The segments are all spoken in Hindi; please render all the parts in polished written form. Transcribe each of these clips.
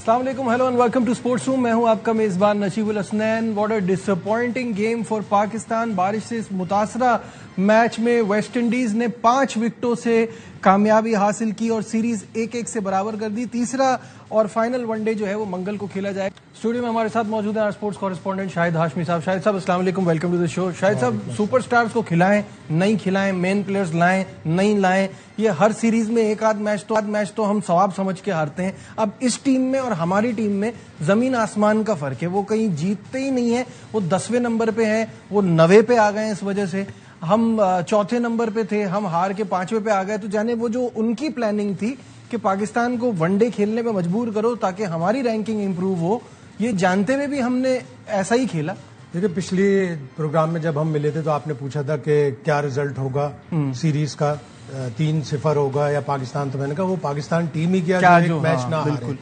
अस्सलाम वालेकुम, hello and welcome to sports room. मैं हूं आपका मेजबान Nashibul Hasnain. What a disappointing game for Pakistan. बारिश से मुतासरा मैच में वेस्ट इंडीज ने 5 विकेटों से कामयाबी हासिल की और सीरीज 1-1 से बराबर कर दी। तीसरा और फाइनल वनडे जो है वो मंगल को खेला जाए। स्टूडियो में हमारे साथ मौजूद है स्पोर्ट्स कॉरेस्पॉन्डेंट शाहिद हाशमी साहब। शाहिद साहब अस्सलाम वालेकुम, welcome to the show. Shahid साहब, सुपरस्टार्स को खिलाएं, नहीं खिलाएं, मेन प्लेयर्स लाएं, नहीं लाएं, ये हर सीरीज में एक आध मैच तो हम सवाब समझ के हारते हैं। अब इस टीम में और हमारी टीम में जमीन आसमान का फर्क है। वो कहीं जीतते ही नहीं है, वो 10वें नंबर पे है, वो 9वें पे आ गए। इस वजह से हम 4थे नंबर पे थे, हम हार के 5वें पे आ गए। तो जाने वो जो उनकी प्लानिंग थी कि पाकिस्तान को वनडे खेलने में मजबूर करो ताकि हमारी रैंकिंग इंप्रूव हो, ये जानते हुए भी हमने ऐसा ही खेला। देखिए, पिछले प्रोग्राम में जब हम मिले थे तो आपने पूछा था कि क्या रिजल्ट होगा सीरीज का, 3-0 होगा या पाकिस्तान, तो मैंने कहा वो पाकिस्तान टीम ही क्या जो मैच ना हारे।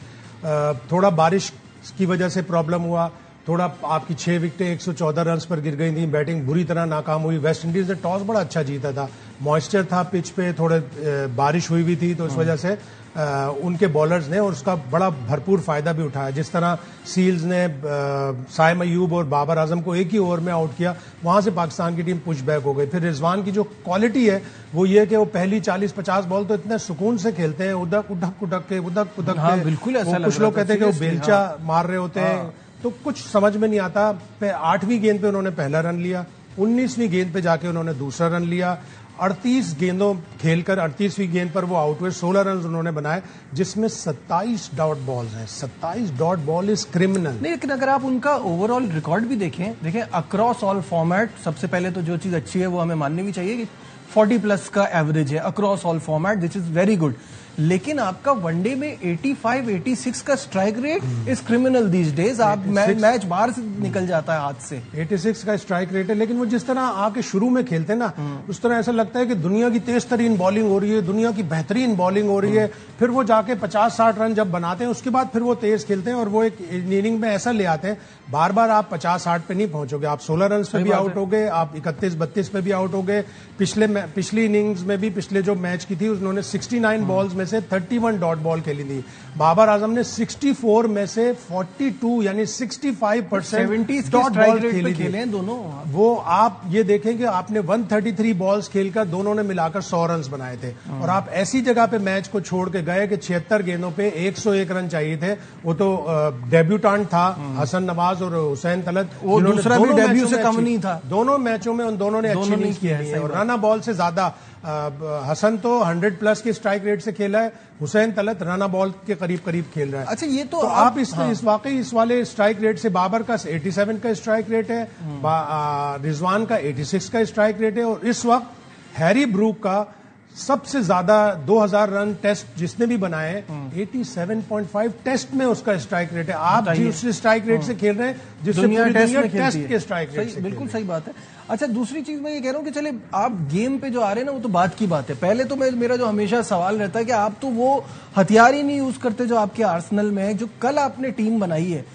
थोड़ा बारिश की वजह से प्रॉब्लम हुआ, थोड़ा आपकी 6 विकेटें 114 रन पर गिर गई थी, बैटिंग बुरी तरह नाकाम हुई। वेस्ट इंडीज ने टॉस बड़ा अच्छा जीता था, मॉइस्चर था पिच पे, थोड़े बारिश हुई भी थी, तो इस वजह से उनके बॉलर्स ने और उसका बड़ा भरपूर फायदा भी उठाया। जिस तरह सील्स ने साइम अयूब और बाबर आजम को एक ही ओवर में आउट किया, वहां से पाकिस्तान की टीम पुश बैक हो गई। फिर रिजवान की जो क्वालिटी है वो ये कि वो पहली 40-50 बॉल तो इतने सुकून से खेलते हैं, उधक उधक के बिल्कुल ऐसा कुछ लोग कहते हैं कि वो बेलचा मार रहे होते हैं, तो कुछ समझ में नहीं आता। 8वीं गेंद पे उन्होंने पहला रन लिया, 19वीं गेंद पे जाके उन्होंने दूसरा रन लिया। 38 गेंदों खेलकर 38वीं गेंद पर वो आउट हुए, 16 रन उन्होंने बनाए, जिसमें 27 डॉट बॉल्स हैं। 27 डॉट बॉल इज क्रिमिनल। लेकिन अगर आप उनका ओवरऑल रिकॉर्ड भी देखें अक्रॉस ऑल फॉर्मेट, सबसे पहले तो जो चीज अच्छी है वो हमें माननी भी चाहिए कि 40+ का एवरेज है across all format, this is very good. लेकिन आपका वनडे में 85-86 का strike rate is criminal these days. आप मैच बाहर से निकल जाता है हाथ से। 86 का स्ट्राइक रेट है, लेकिन वो जिस तरह आके शुरू में खेलते हैं ना, उस तरह ऐसा लगता है कि दुनिया की तेज तरीन बॉलिंग हो रही है, दुनिया की बेहतरीन बॉलिंग हो रही है। फिर वो जाके 50-60 रन जब बनाते हैं, उसके बाद फिर वो तेज खेलते हैं और वो एक इनिंग में ऐसा ले आते हैं। बार बार आप 50-60 पे नहीं पहुंचोगे, आप 16 रन पे भी आउट हो गए, आप 31-32 पे भी आउट हो गए। पिछली इनिंग्स में भी, पिछले जो मैच की थी, उन्होंने 69 बॉल्स में से 31 डॉट बॉल खेली थी। बाबर आजम ने 64 में से 42 यानी 65% डॉट बॉल खेली थी दोनों। वो आप ये देखें कि आपने 133 बॉल्स खेलकर दोनों ने मिलाकर 100 रन बनाए थे, और आप ऐसी जगह पे मैच को छोड़ के गए कि 76 गेंदों पे 101 रन चाहिए थे। वो तो डेब्यूटांट था हसन नवाज और हुसैन तलत, वो दूसरा भी डेब्यू से कम नहीं था। दोनों मैचों में उन दोनों ने अच्छी इनिंग्स खेली है, और रन बॉल से ज्यादा हसन तो 100+ के स्ट्राइक रेट से खेला है, हुसैन तलत रना बॉल के करीब खेल रहा है। अच्छा, ये तो आप इस वाले स्ट्राइक रेट से, बाबर का 87 का स्ट्राइक रेट है, रिजवान का 86 का स्ट्राइक रेट है, और इस वक्त हैरी ब्रूक का सबसे ज्यादा 2000 रन टेस्ट जिसने भी बनाए 87.5 टेस्ट में उसका स्ट्राइक रेट है। आप भी उस स्ट्राइक रेट से खेल रहे हैं जिससे पूरी दुनिया टेस्ट के स्ट्राइक रेट से। बिल्कुल सही बात है। अच्छा, दूसरी चीज मैं ये कह रहा हूं कि चले आप गेम पे जो आ रहे हैं ना, वो तो बात की बात है। पहले तो मेरा जो हमेशा सवाल रहता है कि आप तो वो हथियार ही नहीं यूज करते जो आपके आर्सेनल में है, जो कल आपने टीम बनाई है।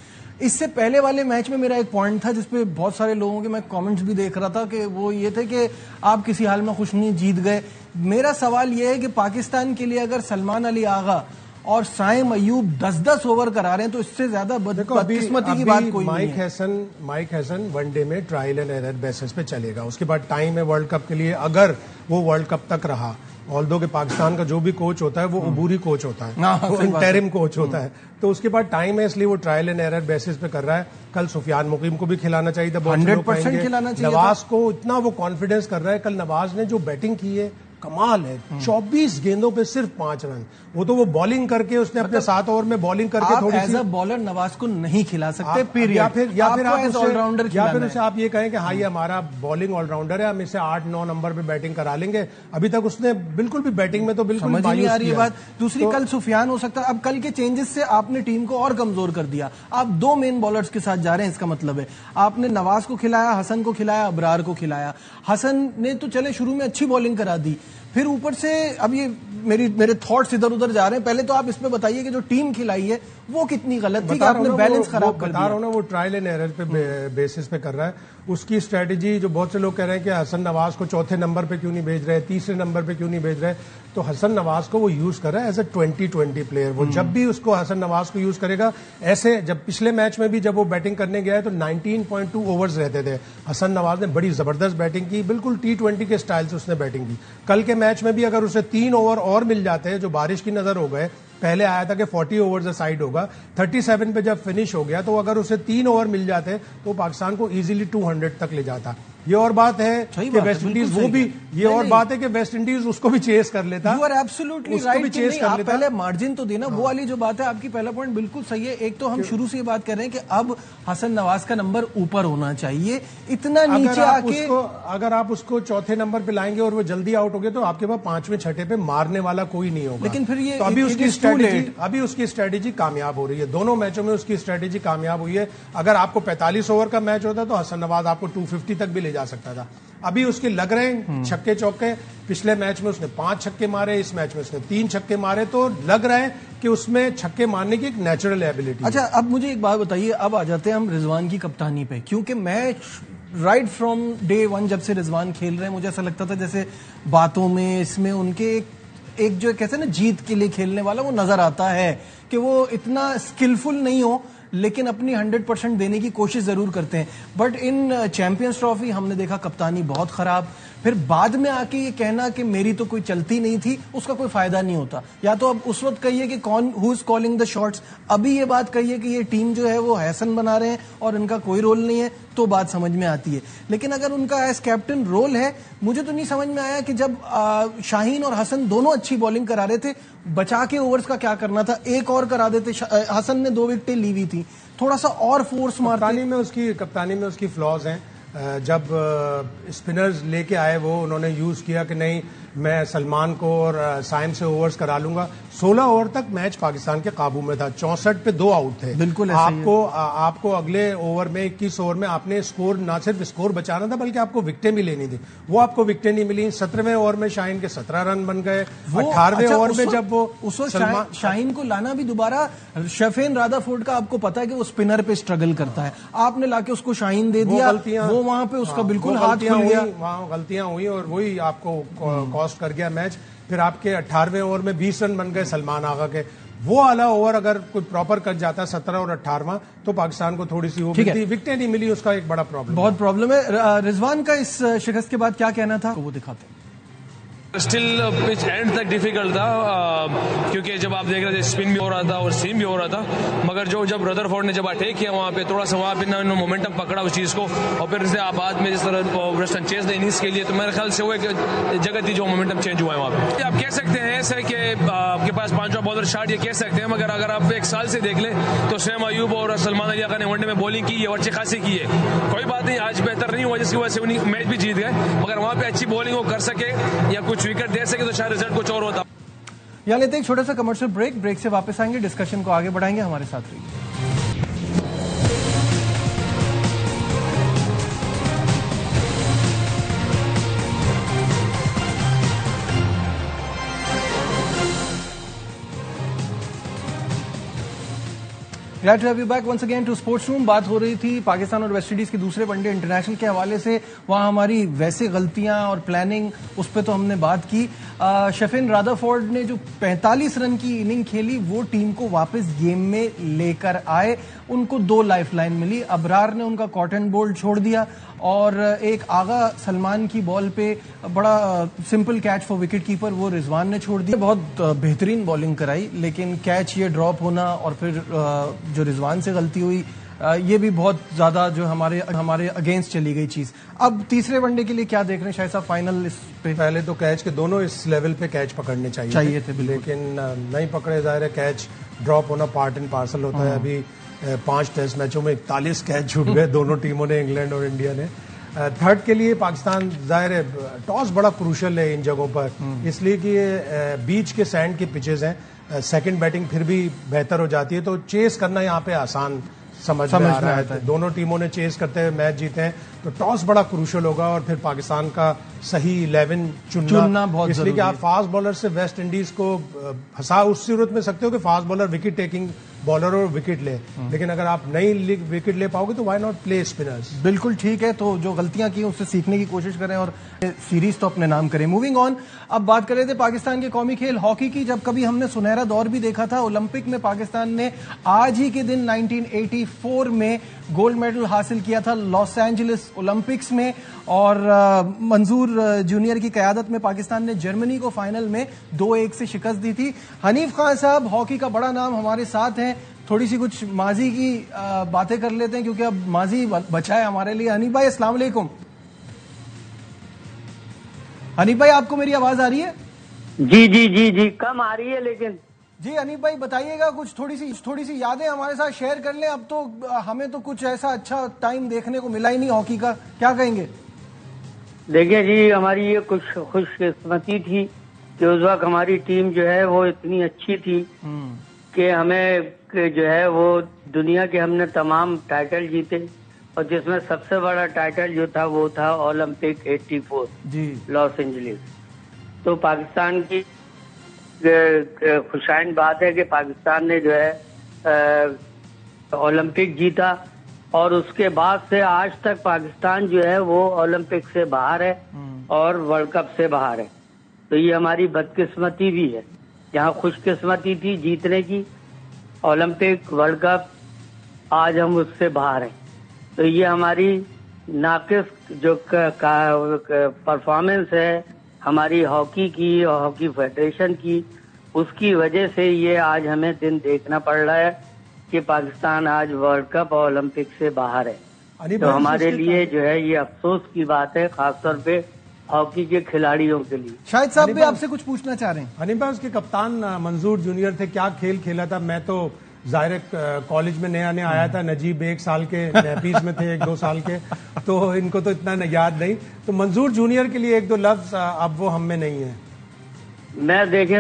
इससे पहले वाले मैच में मेरा एक पॉइंट था जिसपे बहुत सारे लोगों के मैं कमेंट्स भी देख रहा था कि वो ये थे कि आप किसी हाल में खुश नहीं, जीत गए। मेरा सवाल ये है कि पाकिस्तान के लिए अगर सलमान अली आगा और साइम अयूब 10-10 ओवर करा रहे हैं तो इससे ज्यादा बदकिस्मती की बात कोई नहीं है। माइक हैसन वनडे में ट्रायल एंड एरर बेसिस पे चलेगा, उसके बाद टाइम है वर्ल्ड कप के लिए, अगर वो वर्ल्ड कप तक रहा। ऑल्दो के पाकिस्तान का जो भी कोच होता है वो अबूरी कोच होता है, वो इंटरिम कोच होता है, तो उसके बाद टाइम है, इसलिए वो ट्रायल एंड एरर बेसिस पे कर रहा है। कल सुफियान मुकीम को भी खिलाना चाहिए था, 100% खिलाना चाहिए। नवाज को इतना वो कॉन्फिडेंस कर रहा है, कल नवाज ने जो बैटिंग की है कमाल है। 24 गेंदों पे सिर्फ 5 रन, वो तो वो बॉलिंग करके उसने अपने 7 ओवर में बॉलिंग करके थोड़ी सी बॉलर नवाज को नहीं खिला सकते, या फिर आप ये कहें कि हाँ ये हमारा बॉलिंग ऑलराउंडर है, हम इसे 8-9 नंबर पे बैटिंग करा लेंगे। अभी तक उसने बिल्कुल भी बैटिंग में तो बिल्कुल समझ नहीं आ रही है बात। दूसरी, कल सुफियान हो सकता है। अब कल के चेंजेस से आपने टीम को और कमजोर कर दिया। आप 2 मेन बॉलर्स के साथ जा रहे हैं, इसका मतलब है आपने नवाज को खिलाया, हसन को खिलाया, अबरार को खिलाया। हसन ने तो चले शुरू में अच्छी बॉलिंग करा दी, फिर ऊपर से अब ये मेरे थॉट्स इधर उधर जा रहे हैं। पहले तो आप इसमें बताइए कि जो टीम खिलाई है वो कितनी गलत थी कि आपने बैलेंस खराब कर दिया। बता रहा हूं ना, वो ट्रायल एंड एरर पे बेसिस पे कर रहा है। उसकी स्ट्रेटेजी, जो बहुत से लोग कह रहे हैं कि हसन नवाज को 4थे नंबर पे क्यों नहीं भेज रहे, 3रे नंबर पे क्यों नहीं भेज रहे, तो हसन नवाज को वो यूज कर रहा है एज ए 20-20 प्लेयर। वो जब भी उसको हसन नवाज को यूज करेगा, ऐसे जब पिछले मैच में भी जब वो बैटिंग करने गया है तो 19.2 ओवर्स रहते थे। हसन नवाज ने बड़ी जबरदस्त बैटिंग की, बिल्कुल T20 के स्टाइल से उसने बैटिंग की। कल के मैच में भी अगर उसे 3 ओवर और मिल जाते हैं, जो बारिश की नजर हो गए, पहले आया था कि 40 ओवर साइड होगा, 37 पे जब फिनिश हो गया तो अगर उसे 3 ओवर मिल जाते तो पाकिस्तान को इजीली 200 तक ले जाता। ये और बात है कि वेस्ट इंडीज वो भी, ये और बात है कि वेस्ट इंडीज उसको भी चेस कर लेता। यू आर एब्सोल्युटली राइट कि नहीं, आप पहले मार्जिन तो देना। वो वाली जो बात है आपकी, पहला पॉइंट बिल्कुल सही है। एक तो हम शुरू से ये बात कर रहे हैं कि अब हसन नवाज का नंबर ऊपर होना चाहिए, इतना नीचे आके अगर आप उसको चौथे नंबर पे लाएंगे और वो जल्दी आउट हो गए तो आपके पास 5वें 6ठे पे मारने वाला कोई नहीं होगा। लेकिन फिर ये तो अभी उसकी स्ट्रेटेजी कामयाब हो रही है। दोनों मैचों में उसकी स्ट्रेटेजी कामयाब हुई है। अगर आपको 45 ओवर का मैच होता तो हसन नवाज आपको 250 तक भी ले जा सकता था। अभी उसके लग रहे हैं छक्के चौके। पिछले मैच में उसने 5 छक्के मारे, इस मैच में उसने 3 छक्के मारे, तो लग रहा है कि उसमें छक्के मारने की एक नेचुरल एबिलिटी। अच्छा, अब मुझे एक बात बताइए, अब आ जाते हैं हम रिजवान की कप्तानी पे, क्योंकि मैच राइट फ्रॉम डे 1 जब से रिजवान खेल रहे हैं, मुझे ऐसा लगता था जैसे बातों में इसमें उनके एक जो कहते हैं ना जीत के लिए खेलने वाला, वो नजर आता है कि वो इतना स्किलफुल नहीं हो लेकिन अपनी 100% देने की कोशिश जरूर करते हैं। बट इन चैंपियंस ट्रॉफी हमने देखा कप्तानी बहुत खराब, फिर बाद में आके ये कहना कि मेरी तो कोई चलती नहीं थी, उसका कोई फायदा नहीं होता। या तो अब उस वक्त कहिए कि कौन who is calling the shots, अभी ये बात कहिए कि ये टीम जो है वो हसन बना रहे हैं और इनका कोई रोल नहीं है, तो बात समझ में आती है। लेकिन अगर उनका एज कैप्टन रोल है, मुझे तो नहीं समझ में आया कि जब शाहीन और हसन दोनों अच्छी बॉलिंग करा रहे थे, बचा के ओवर्स का क्या करना था, एक और करा देते। हसन ने 2 विकेटें ली हुई थी, थोड़ा सा और फोर्स मारते। कप्तानी में उसकी फ्लॉज हैं। जब स्पिनर्स लेके आए वो उन्होंने यूज किया कि नहीं मैं सलमान को और साइम से ओवर्स करा लूंगा। 16 ओवर तक मैच पाकिस्तान के काबू में था, 64 पे 2 आउट थे। बिल्कुल आपको अगले ओवर में 21 ओवर में आपने स्कोर, ना सिर्फ स्कोर बचाना था बल्कि आपको विकेटें भी लेनी थी। वो आपको विकेटें नहीं मिली। 17वें ओवर में शाहीन के 17 रन बन गए। 18वें ओवर में जब वो उस वक्त शाहीन को लाना भी दोबारा, शेफेन रादरफोर्ड का आपको पता है कि वो स्पिनर पे स्ट्रगल करता है, आपने लाके उसको शाहीन दे दिया, वो वहां पे उसका बिल्कुल हाथ खुल गया। वहां गलतियां हुई और वही आपको कॉस्ट कर गया मैच। फिर आपके 18वें ओवर में 20 रन बन गए सलमान आगा के। वो वाला ओवर अगर कोई प्रॉपर कर जाता 17 और 18वां तो पाकिस्तान को थोड़ी सी वो विकेटें नहीं मिली, उसका एक बड़ा प्रॉब्लम, बहुत प्रॉब्लम है। रिजवान का इस शिकस्त के बाद क्या कहना था, वो दिखाते हैं। स्टिल पिच एंड तक डिफिकल्ट था, क्योंकि जब आप देख रहे थे स्पिन भी हो रहा था और सीम भी हो रहा था, मगर जब रदरफोर्ड ने जब अटैक किया वहां पे थोड़ा सा वहां पे ना मोमेंटम पकड़ा उस चीज को, और फिर से बाद में जिस तरह वेस्टर्न चेस द इनिंग्स के लिए, तो मेरे ख्याल से वो एक जगह थी जो मोमेंटम चेंज हुआ है वहां पे। आप कह सकते हैं ऐसे कि आपके पास 5वां बॉलर शॉट, ये कह सकते हैं, मगर अगर आप एक साल से देख लें तो शोएब अयूब और सलमान अली आगा ने वनडे में बॉलिंग की है और अच्छी खासी की है। कोई बात नहीं, आज बेहतर नहीं हुआ जिसकी वजह से उन्हीं मैच भी जीत गए, मगर वहां पे अच्छी बॉलिंग वो कर सके या कुछ विकेट दे सके तो शायद रिजल्ट कुछ और होता। यहाँ लेते हैं एक छोटा सा कमर्शियल ब्रेक से वापस आएंगे, डिस्कशन को आगे बढ़ाएंगे, हमारे साथ रहिए। Glad to have you back once again to sports room. बात हो रही थी पाकिस्तान और वेस्टइंडीज के दूसरे वनडे इंटरनेशनल के हवाले से। वहां हमारी वैसे गलतियां और प्लानिंग, उस पर तो हमने बात की। शेफेन रादरफोर्ड ने जो 45 रन की इनिंग खेली, वो टीम को वापस गेम में लेकर आए। उनको 2 लाइफलाइन मिली। अबरार ने उनका कॉटन बोल्ट छोड़ दिया और एक आगा सलमान की बॉल पे बड़ा simple catch for wicket keeper, वो रिजवान ने छोड़ दिया। बहुत बेहतरीन बॉलिंग कराई, लेकिन कैच ये ड्रॉप होना और फिर जो रिजवान से गलती हुई, ये भी बहुत ज्यादा जो हमारे अगेंस्ट चली गई चीज। अब तीसरे वनडे के लिए क्या देख रहे हैं शायद साहब, फाइनल इस पे? पहले तो कैच के दोनों इस लेवल पे कैच पकड़ने चाहिए थे, लेकिन नहीं पकड़े। जाहिर है कैच ड्रॉप होना पार्ट एंड पार्सल होता है। अभी 5 टेस्ट मैचों में 41 कैच छूट गए दोनों टीमों ने, इंग्लैंड और इंडिया ने। थर्ड के लिए पाकिस्तान, जाहिर है टॉस बड़ा क्रूशल है इन जगहों पर, इसलिए कि ये बीच के सैंड के पिचेस हैं। सेकंड बैटिंग फिर भी बेहतर हो जाती है, तो चेस करना यहाँ पे आसान समझ में आ रहा है। दोनों टीमों ने चेस करते हुए मैच जीते हैं, तो टॉस बड़ा क्रूशल होगा और फिर पाकिस्तान का सही 11 चुनना बहुत, इसलिए कि आप फास्ट बॉलर से वेस्ट इंडीज को फंसा उस सूरत में सकते हो कि fast bowler wicket taking bowler और विकेट ले, लेकिन अगर आप नई विकेट ले पाओगे तो व्हाई नॉट प्ले स्पिनर्स। बिल्कुल ठीक है, तो जो गलतियां की उससे सीखने की कोशिश करें और सीरीज तो अपने नाम करें। मूविंग ऑन, अब बात कर रहे थे पाकिस्तान के कौमी खेल हॉकी की। जब कभी हमने सुनहरा दौर भी देखा था ओलंपिक में, पाकिस्तान ने आज ही के दिन 1984 में गोल्ड मेडल हासिल किया था लॉस एंजलिस ओलंपिक्स में, और मंजूर जूनियर की क़यादत में पाकिस्तान ने जर्मनी को फाइनल में 2-1 से शिकस्त दी थी। हनीफ खान साहब, हॉकी का बड़ा नाम, हमारे साथ हैं। थोड़ी सी कुछ माजी की बातें कर लेते हैं क्योंकि अब माजी बचा है हमारे लिए। हनीफ भाई अस्सलाम वालेकुम। हनीफ भाई, आपको मेरी आवाज आ रही है? जी जी जी जी, कम आ रही है लेकिन। जी हनीफ भाई बताइएगा, कुछ थोड़ी सी यादें हमारे साथ शेयर कर लें। अब तो हमें तो कुछ ऐसा अच्छा टाइम देखने को मिला ही नहीं हॉकी का, क्या कहेंगे? देखिए जी, हमारी ये कुछ खुशकिस्मती थी कि उस वक्त हमारी टीम जो है वो इतनी अच्छी थी कि हमें जो है वो दुनिया के हमने तमाम टाइटल जीते, और जिसमें सबसे बड़ा टाइटल जो था वो था ओलंपिक 84 जी लॉस एंजलिस। तो पाकिस्तान की खुशाइन बात है कि पाकिस्तान ने जो है ओलंपिक जीता, और उसके बाद से आज तक पाकिस्तान जो है वो ओलंपिक से बाहर है और वर्ल्ड कप से बाहर है। तो ये हमारी बदकिस्मती भी है। जहाँ खुशकिस्मती थी जीतने की, ओलंपिक वर्ल्ड कप, आज हम उससे बाहर हैं। तो ये हमारी नाकिस जो परफॉर्मेंस है हमारी हॉकी की और हॉकी फेडरेशन की, उसकी वजह से ये आज हमें दिन देखना पड़ रहा है कि पाकिस्तान आज वर्ल्ड कप और ओलंपिक से बाहर है। तो हमारे लिए जो है ये अफसोस की बात है, खासतौर पे हॉकी के खिलाड़ियों के लिए। शाहिद साहब भी आपसे कुछ पूछना चाह रहे हैं। हनीफ भाई, उसके कप्तान मंजूर जूनियर थे, क्या खेल खेला था? मैं तो जाहिर कॉलेज में नया आया था, नजीब 1 साल के, नैपीज में थे 1-2 साल के, तो इनको तो इतना याद नहीं। तो मंजूर जूनियर के लिए 1-2 लफ्ज, अब वो हम में नहीं है।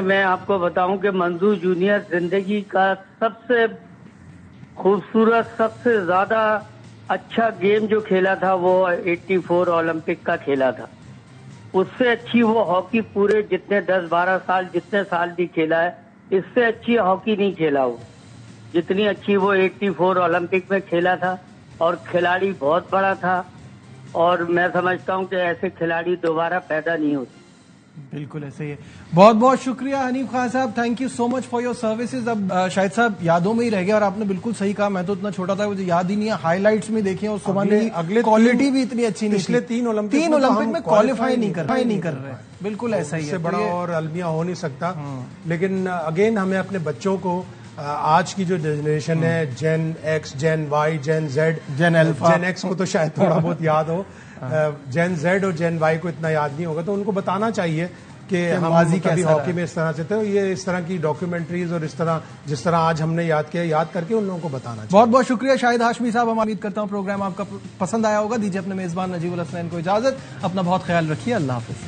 मैं आपको बताऊं कि मंजूर जूनियर जिंदगी का सबसे खूबसूरत, सबसे ज्यादा अच्छा गेम जो खेला था वो 84 ओलंपिक का खेला था। उससे अच्छी वो हॉकी पूरे जितने 10-12 साल जितने साल भी खेला है, इससे अच्छी हॉकी नहीं खेला वो, जितनी अच्छी वो 84 ओलंपिक में खेला था। और खिलाड़ी बहुत बड़ा था, और मैं समझता हूं कि ऐसे खिलाड़ी दोबारा पैदा नहीं होते। बिल्कुल ऐसे ही है। बहुत बहुत शुक्रिया हनीफ खान साहब, thank you so much for your services. अब शाहिद साहब यादों में ही रह गया, और आपने बिल्कुल सही कहा, मैं तो इतना छोटा था मुझे याद ही नहीं है। हाइलाइट्स में देखे और सुबह की क्वालिटी भी इतनी अच्छी नहीं, पिछले 3 ओलंपिक में क्वालिफाई नहीं कर रहे। बिल्कुल ऐसा ही है, इससे बड़ा और अलमिया हो नहीं सकता। लेकिन अगेन हमें अपने बच्चों को, आज की जो जनरेशन है, जेन एक्स, जेन वाई, जेन जेड, जेन अल्फा, जेन एक्स को तो शायद थोड़ा बहुत याद हो, जेन जेड और जेन वाई को इतना याद नहीं होगा, तो उनको बताना चाहिए कि हम कभी हॉकी में इस तरह से थे। ये इस तरह की डॉक्यूमेंट्रीज और इस तरह जिस तरह आज हमने याद किया, याद करके उन लोगों को बताना चाहिए। बहुत बहुत शुक्रिया शाहिद हाशमी साहब, हम उम्मीद करता हूँ प्रोग्राम आपका पसंद आया होगा। दीजिए अपने मेजबान नजीबुल हसनैन को इजाजत, अपना बहुत ख्याल रखिए, अल्लाह हाफिज।